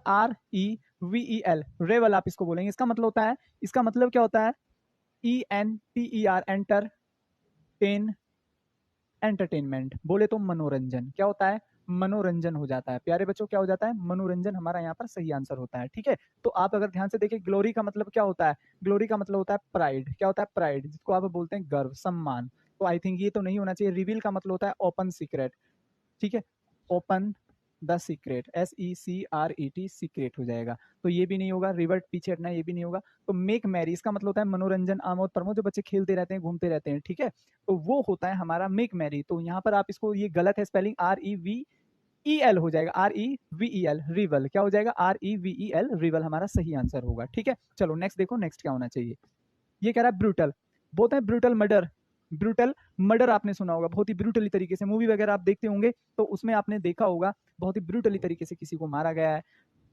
Speaker 1: REVEL, रेवल आप इसको बोलेंगे। इसका मतलब होता है, इसका मतलब क्या होता है, ENTER, एंटर, टेन, एंटरटेनमेंट, बोले तो मनोरंजन, क्या होता है, मनोरंजन हो जाता है प्यारे बच्चों, क्या हो जाता है, मनोरंजन हमारा यहाँ पर सही आंसर होता है, ठीक है। तो आप अगर ध्यान से देखिए, ग्लोरी का मतलब क्या होता है, ग्लोरी का मतलब होता है प्राइड, क्या होता है, प्राइड, जिसको आप बोलते हैं गर्व, सम्मान। तो आई थिंक ये तो नहीं होना चाहिए। रिवील का मतलब होता है ओपन सीक्रेट, ठीक है, open the secret, SECRET, secret हो जाएगा, तो ये भी नहीं होगा। रिवर्ट, पीछे हटना, ये भी नहीं होगा। तो मेक मैरी, इसका मतलब होता है मनोरंजन, आमोद प्रमोद, जो बच्चे खेलते रहते हैं, घूमते रहते हैं, ठीक है, तो वो होता है हमारा मेक मैरी। तो यहाँ पर आप इसको, ये गलत है स्पेलिंग, REVEL हो जाएगा, REVEL, रिवल, क्या हो जाएगा, REVEL, रिवल हमारा सही आंसर होगा, ठीक है। चलो नेक्स्ट देखो, नेक्स्ट क्या होना चाहिए, ये कह रहा है ब्रूटल, बोलते हैं ब्रूटल मर्डर, ब्रूटल मर्डर आपने सुना होगा, बहुत ही ब्रूटली तरीके से मूवी वगैरह आप देखते होंगे तो उसमें आपने देखा होगा बहुत ही ब्रूटली तरीके से किसी को मारा गया है।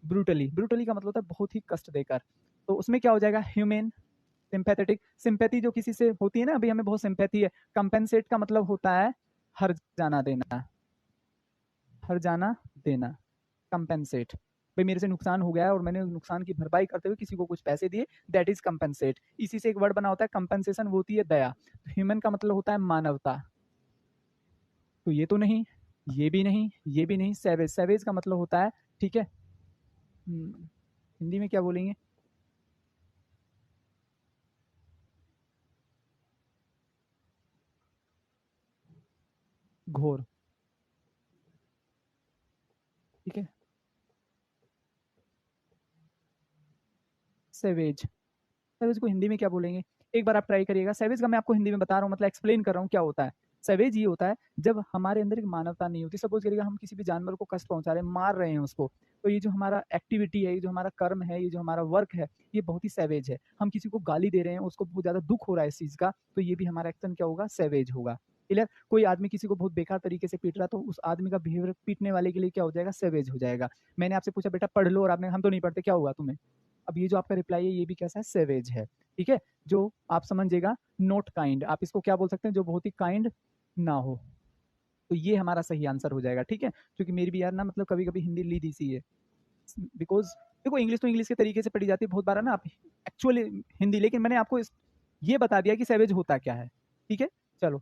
Speaker 1: ब्रूटली, ब्रूटली का मतलब होता है बहुत ही कष्ट देकर। तो उसमें क्या हो जाएगा, ह्यूमेन, सिंपैथेटिक, सिंपैथी जो किसी से होती है ना, अभी हमें बहुत सिंपैथी है। कंपेंसेट का मतलब होता है हर जाना देना, हर जाना देना, कंपेंसेट। भाई मेरे से नुकसान हो गया है और मैंने नुकसान की भरपाई करते हुए किसी को कुछ पैसे दिए, दैट इज कंपेंसेट। इसी से एक वर्ड बना होता है कंपेंसेशन, वो होती है दया। तो ह्यूमन का मतलब होता है मानवता, तो ये तो नहीं, ये भी नहीं, ये भी नहीं। सैवेज, सैवेज का मतलब होता है, ठीक है, हिंदी में क्या बोलेंगे, घोर, ठीक है, सैवेज। सैवेज को हिंदी में क्या बोलेंगे, एक बार आप ट्राई करिएगा। सैवेज का मैं आपको हिंदी में बता रहा हूँ, मतलब एक्सप्लेन कर रहा हूँ क्या होता है। सैवेज ये होता है जब हमारे अंदर एक मानवता नहीं होती। सपोज करिएगा हम किसी भी जानवर को कष्ट पहुंचा रहे हैं, मार रहे हैं उसको, तो ये जो हमारा एक्टिविटी है, ये जो हमारा कर्म है, ये जो हमारा वर्क है, ये बहुत ही सैवेज है। हम किसी को गाली दे रहे हैं, उसको बहुत ज्यादा दुख हो रहा है इस चीज का, तो ये भी हमारा एक्शन क्या होगा, सैवेज होगा। क्लियर। कोई आदमी किसी को बहुत बेकार तरीके से पीट रहा है, तो उस आदमी का बिहेवियर पीटने वाले के लिए क्या हो जाएगा, सैवेज हो जाएगा। मैंने आपसे पूछा बेटा पढ़ लो, और आपने हम तो नहीं पढ़ते, क्या हुआ तुम्हें। अब ये जो आपका रिप्लाई है, ये भी कैसा है, सैवेज है। ठीक है, जो आप समझिएगा नोट काइंड, आप इसको क्या बोल सकते हैं, जो बहुत ही काइंड ना हो। तो ये हमारा सही आंसर हो जाएगा। ठीक है, क्योंकि मेरी भी यार ना मतलब कभी कभी हिंदी लीदी सी है, बिकॉज देखो इंग्लिश तो इंग्लिश के तरीके से पढ़ी जाती है बहुत बार है ना, आप एक्चुअली हिंदी, लेकिन मैंने आपको ये बता दिया कि सैवेज होता क्या है। ठीक है, चलो।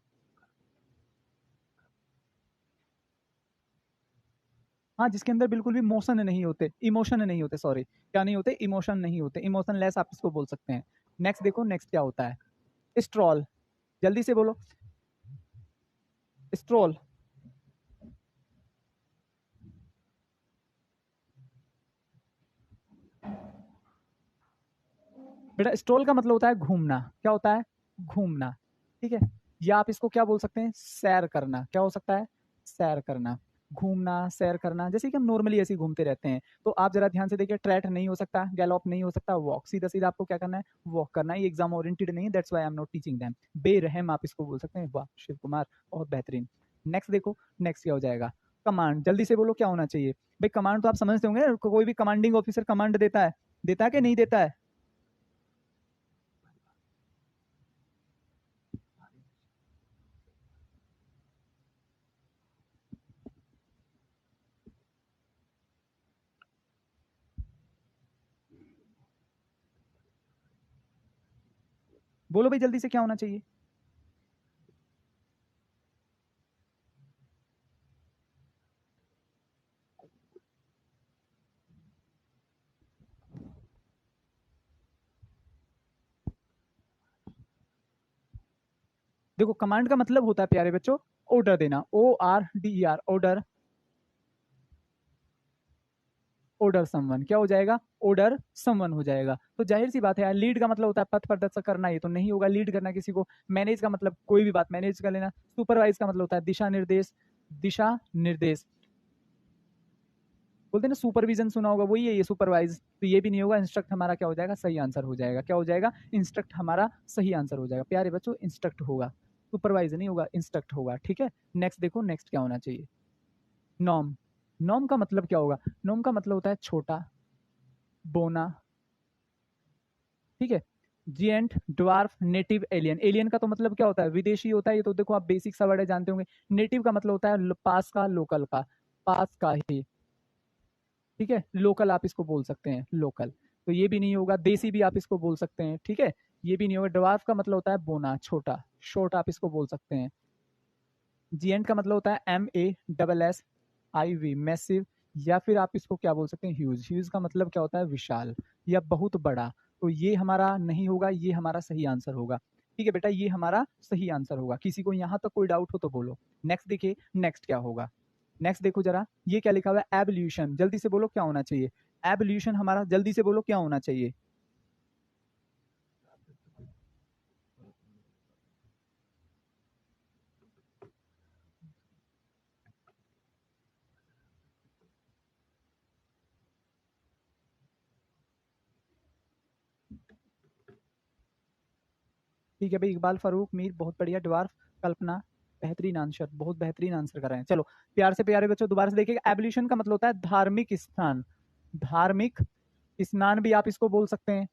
Speaker 1: हाँ, जिसके अंदर बिल्कुल भी मोशन नहीं होते, इमोशन नहीं होते, सॉरी, क्या नहीं होते, इमोशन नहीं होते, इमोशन लेस आप इसको बोल सकते हैं। नेक्स्ट देखो, नेक्स्ट क्या होता है, स्ट्रॉल, जल्दी से बोलो, स्ट्रॉल। बेटा स्ट्रोल का मतलब होता है घूमना, क्या होता है, घूमना। ठीक है, या आप इसको क्या बोल सकते हैं, सैर करना, क्या हो सकता है, सैर करना, घूमना, सैर करना, जैसे कि हम नॉर्मली ऐसे ही घूमते रहते हैं। तो आप जरा ध्यान से देखिए, ट्रैट नहीं हो सकता, गैलॉप नहीं हो सकता, वॉक, सीधा सीधा आपको क्या करना है, वॉक करना है। ये एग्जाम ओरिएंटेड नहीं है, that's why I am not teaching them. बेरहम आप इसको बोल सकते हैं। वाह शिव कुमार, बहुत बेहतरीन। नेक्स्ट देखो, नेक्स्ट क्या हो जाएगा, कमांड, जल्दी से बोलो क्या होना चाहिए। भाई कमांड तो आप समझते होंगे, कोई भी कमांडिंग ऑफिसर कमांड देता है, देता है कि नहीं देता है। बोलो भाई जल्दी से क्या होना चाहिए। देखो कमांड का मतलब होता है प्यारे बच्चों, ऑर्डर देना, ORDER, ऑर्डर, ऑर्डर समवन, क्या हो जाएगा, ऑर्डर समवन हो जाएगा। तो जाहिर सी बात है यार, लीड का मतलब होता है पथ प्रदर्शक करना, ये तो नहीं होगा लीड करना किसी को। मैनेज का मतलब कोई भी बात मैनेज कर लेना। सुपरवाइज का मतलब होता है दिशा निर्देश, दिशा निर्देश, बोलते हैं ना सुपरविजन, सुना होगा, वही है ये सुपरवाइज। तो ये भी नहीं होगा, इंस्ट्रक्ट हमारा क्या हो जाएगा, सही आंसर हो जाएगा। क्या हो जाएगा, इंस्ट्रक्ट हमारा सही आंसर हो जाएगा। प्यारे बच्चों इंस्ट्रक्ट होगा, सुपरवाइज नहीं होगा, इंस्ट्रक्ट होगा। ठीक है, नेक्स्ट देखो, नेक्स्ट क्या होना चाहिए, नॉम। नॉम का मतलब क्या होगा, नॉम का मतलब होता है छोटा, बोना, ठीक है। जिएंट, ड्वार्फ, नेटिव, एलियन। एलियन का तो मतलब क्या होता है, विदेशी होता है, ये तो देखो आप बेसिक सा वर्ड है जानते होंगे। नेटिव का मतलब होता है पास का, लोकल का, पास का ही, ठीक है। लोकल आप इसको बोल सकते हैं, लोकल। तो ये भी नहीं होगा, देसी भी आप इसको बोल सकते हैं, ठीक है। ये भी नहीं होगा। ड्वार्फ का मतलब होता है बोना, छोटा, शॉर्ट आप इसको बोल सकते हैं। जिएंट का मतलब होता है MASSIV, मैसिव, या फिर आप इसको क्या बोल सकते हैं, ह्यूज। ह्यूज का मतलब क्या होता है, विशाल या बहुत बड़ा। तो ये हमारा नहीं होगा, ये हमारा सही आंसर होगा। ठीक है बेटा, ये हमारा सही आंसर होगा। किसी को यहाँ तक कोई डाउट हो तो बोलो। नेक्स्ट देखिए, नेक्स्ट क्या होगा, नेक्स्ट देखो जरा, ये क्या लिखा हुआ है, एवोल्यूशन, जल्दी से बोलो क्या होना चाहिए। एवोल्यूशन हमारा, जल्दी से बोलो क्या होना चाहिए। ठीक है भाई, इकबाल फारूक मीर बहुत बढ़िया, ड्वार्फ कल्पना बेहतरीन आंसर, बहुत बेहतरीन आंसर कर रहे हैं। चलो प्यार से प्यारे बच्चों दोबारा से देखिएगा, एवोल्यूशन का मतलब होता है धार्मिक स्थान, धार्मिक स्नान भी आप इसको बोल सकते हैं,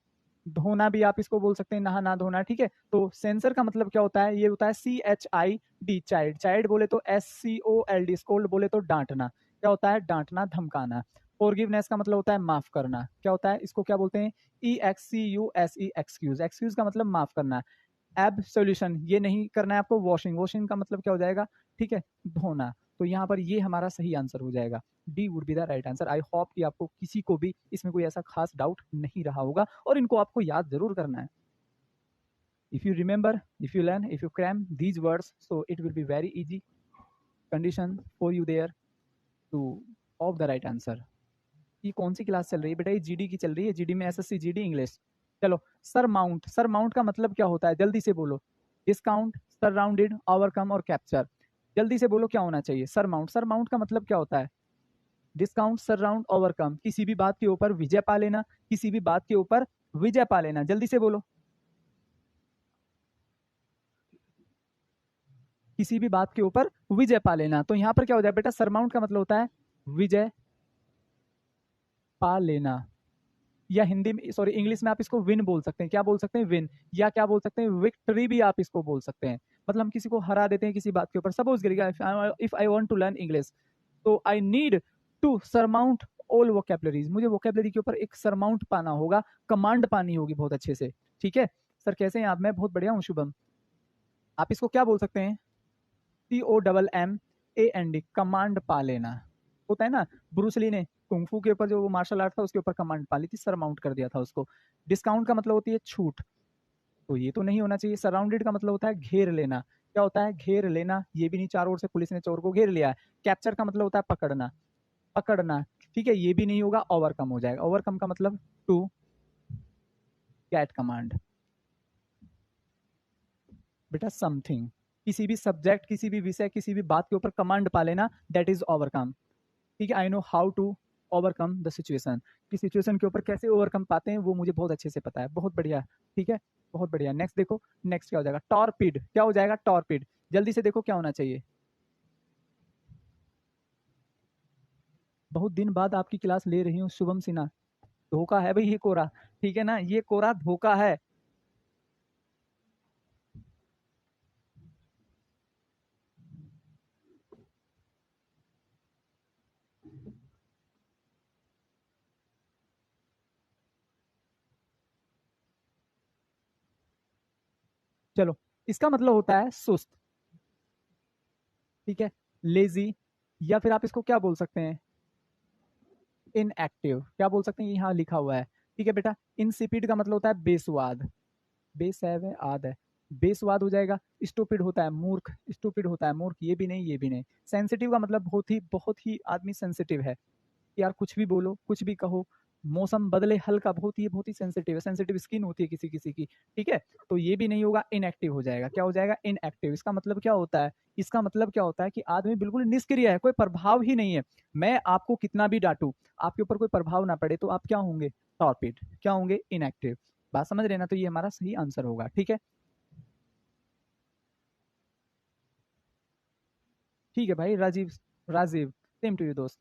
Speaker 1: धोना भी आप इसको बोल सकते हैं, नहाना धोना, ठीक है। तो सेंसर का मतलब क्या होता है, ये होता है CHID चाइल्ड, चाइल्ड बोले तो SCOLD स्कोल्ड बोले तो डांटना, क्या होता है डांटना धमकाना। फॉरगिवनेस का मतलब होता है माफ करना, क्या होता है इसको क्या बोलते हैं EXCUSE एक्सक्यूज, एक्सक्यूज का मतलब माफ करना। एब सोल्यूशन ये नहीं करना है आपको, वॉशिंग, वॉशिंग का मतलब क्या हो जाएगा, ठीक है धोना। तो यहाँ पर ये हमारा सही आंसर हो जाएगा, D would be the right answer. I hope कि आपको किसी को भी इसमें कोई ऐसा खास डाउट नहीं रहा होगा और इनको आपको याद जरूर करना है। If you remember, if you learn, if you cram these words, so it will be very easy condition for you there to opt the right answer. ये कौन सी क्लास चल रही है बेटा, ये जीडी की चल रही है, जीडी में SSC जीडी इंग्लिश। चलो सर माउंट, सर माउंट का मतलब क्या होता है, जल्दी से बोलो। डिस्काउंट, सराउंडेड, ओवरकम और कैप्चर, जल्दी से बोलो क्या होना चाहिए। सर माउंट, सर माउंट का मतलब क्या होता है, डिस्काउंट, सराउंड, ओवरकम, किसी भी बात के ऊपर विजय पा लेना, किसी भी बात के ऊपर विजय पा लेना, जल्दी से बोलो। किसी भी बात के ऊपर विजय पा लेना, तो यहां पर क्या हो जाए बेटा, सरमाउंट का मतलब होता है विजय पा लेना, या हिंदी में सॉरी इंग्लिश में आप इसको विन बोल सकते हैं, क्या बोल सकते हैं विन, या क्या बोल सकते हैं विक्ट्री भी आप इसको बोल सकते हैं। मतलब हम किसी को हरा देते हैं किसी बात के ऊपर। सपोज करिएगा if I want to learn English, तो I need to surmount all vocabularies, मुझे वोकेबलरी के ऊपर एक सरमाउंट पाना होगा, कमांड पानी होगी बहुत अच्छे से, ठीक है। सर कैसे हैं आप, मैं बहुत बढ़िया हूँ शुभम। आप इसको क्या बोल सकते हैं, COMMAND, कमांड पा लेना होता है ना। ब्रूसली ने कुंफू के ऊपर जो वो मार्शल आर्ट था उसके ऊपर कमांड पा ली थी, सरमाउंट कर दिया था उसको। डिस्काउंट का मतलब होती है छूट, तो ये तो नहीं होना चाहिए। सराउंडेड का मतलब होता है घेर लेना, क्या होता है घेर लेना, ये भी नहीं, चारों ओर से पुलिस ने चोर को घेर लिया है। कैप्चर का मतलब होता है पकड़ना, पकड़ना, ठीक है, ये भी नहीं होगा, ओवरकम हो जाएगा। ओवरकम का मतलब टू गेट कमांड, बेटा समथिंग, किसी भी सब्जेक्ट, किसी भी विषय, किसी भी बात के ऊपर कमांड पा लेना, दैट इज ओवरकम, ठीक है। I know how to overcome the situation, कि सिचुएशन के ऊपर कैसे ओवरकम पाते हैं वो मुझे बहुत अच्छे से पता है, बहुत बढ़िया, ठीक है, बहुत बढ़िया। नेक्स्ट देखो, नेक्स्ट क्या हो जाएगा, टॉर्पिड, क्या हो जाएगा टॉर्पिड, जल्दी से देखो क्या होना चाहिए। बहुत दिन बाद आपकी क्लास ले रही हूँ शुभम सिन्हा, धोखा है भाई ये कोरा, ठीक है ना, ये कोरा धोखा है। चलो इसका मतलब होता है सुस्त, ठीक है, लेजी, या फिर आप इसको क्या बोल सकते हैं इनएक्टिव, क्या बोल सकते हैं, यहाँ लिखा हुआ है, ठीक है बेटा। इंसिपिड का मतलब होता है बेस्वाद, बेसैव है आद है, बेस्वाद हो जाएगा। स्टूपिड होता है मूर्ख, स्टूपिड होता है मूर्ख, ये भी नहीं, ये भी नहीं। सेंसिटिव का मतलब बहुत ही आदमी सेंसिटिव है, यार कुछ भी बोलो, कुछ भी कहो, मौसम बदले हल्का, बहुत ही सेंसिटिव है, सेंसिटिव स्किन होती है किसी किसी की, ठीक है। तो ये भी नहीं होगा, इनएक्टिव हो जाएगा, क्या हो जाएगा इनएक्टिव। इसका मतलब क्या होता है, इसका मतलब क्या होता है कि आदमी बिल्कुल निष्क्रिय है, कोई प्रभाव ही नहीं है। मैं आपको कितना भी डांटू, आपके ऊपर कोई प्रभाव ना पड़े, तो आप क्या होंगे टॉर्पिड, क्या होंगे इनएक्टिव। बात समझ रहे ना, तो ये हमारा सही आंसर होगा, ठीक है। ठीक है भाई Rajeev, Rajeev same to you दोस्त।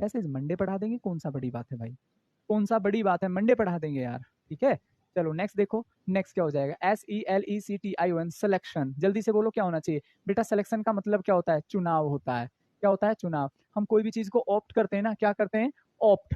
Speaker 1: ऐसे मंडे पढ़ा देंगे, कौन सा बड़ी बात है भाई, कौन सा बड़ी बात है, मंडे पढ़ा देंगे यार, ठीक है। चलो नेक्स्ट देखो, नेक्स्ट क्या हो जाएगा, SELECTION सिलेक्शन, जल्दी से बोलो क्या होना चाहिए। बेटा सिलेक्शन का मतलब क्या होता है, चुनाव होता है, क्या होता है चुनाव। हम कोई भी चीज को ऑप्ट करते हैं ना, क्या करते हैं ऑप्ट,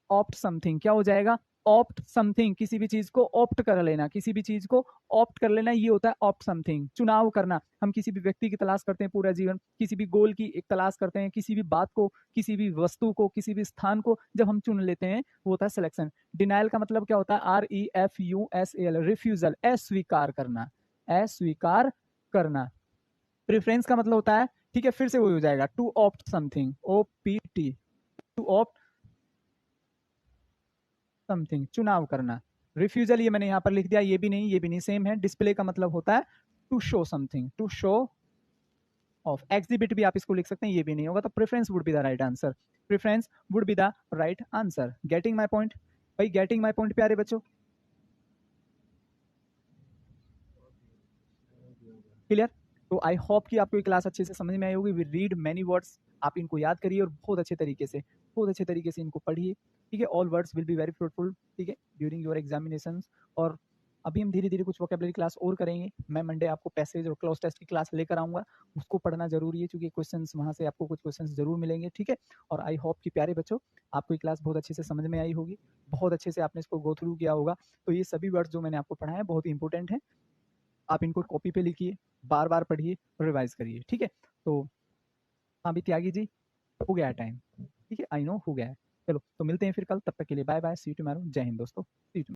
Speaker 1: ऑप्ट समथिंग, क्या हो जाएगा ऑप्ट समथिंग, किसी भी चीज को ऑप्ट कर लेना, किसी भी चीज को ऑप्ट कर लेना, ये होता है ऑप्ट समथिंग, चुनाव करना। हम किसी भी व्यक्ति की तलाश करते हैं पूरा जीवन, किसी भी गोल की एक तलाश करते हैं, किसी भी बात को, किसी भी वस्तु को, किसी भी स्थान को जब हम चुन लेते हैं वो होता है सिलेक्शन। डिनाइल का मतलब क्या होता है, REFUSAL, रिफ्यूजल, अस्वीकार करना, अस्वीकार करना। प्रेफरेंस का मतलब होता है, ठीक है, फिर से वही हो जाएगा to opt something, OPT, to opt something, चुनाव करना। रिफ्यूजल ये मैंने यहाँ पर लिख दिया, ये भी नहीं, ये भी नहीं, सेम है। डिस्प्ले का मतलब होता है to show something, to show off, exhibit भी आप इसको लिख सकते हैं, ये भी नहीं होगा, तो preference would be the right answer, preference would be the right answer. Getting my point भाई, गेटिंग माई पॉइंट प्यारे बच्चों, क्लियर। तो आई होप कि आपको ये क्लास अच्छे से समझ में आई होगी। वी रीड मैनी वर्ड्स, आप इनको याद करिए और बहुत अच्छे तरीके से इनको पढ़िए, ठीक है। All words will be very fruitful, ठीक है, ड्यूरिंग योर एग्जामिनेशन। और अभी हम धीरे धीरे कुछ वोकेबलरी क्लास और करेंगे। मैं मंडे आपको पैसेज और क्लोज टेस्ट की क्लास लेकर आऊँगा, उसको पढ़ना जरूरी है क्योंकि क्वेश्चन वहाँ से आपको कुछ क्वेश्चन जरूर मिलेंगे, ठीक है। और आई होप कि प्यारे बच्चों आपको ये क्लास बहुत अच्छे से समझ में आई होगी, बहुत अच्छे से आपने इसको गो थ्रू किया होगा। तो ये सभी वर्ड्स जो मैंने आपको पढ़ाए हैं बहुत ही इंपॉर्टेंट है, आप इनको कॉपी पे लिखिए, बार बार पढ़िए, रिवाइज करिए, ठीक है। तो हाँ भी त्यागी जी, हो गया है टाइम, ठीक है, आई नो हो गया है। चलो तो मिलते हैं फिर कल, तब तक के लिए bye bye, see you tomorrow, जय हिंद दोस्तों, सी यू।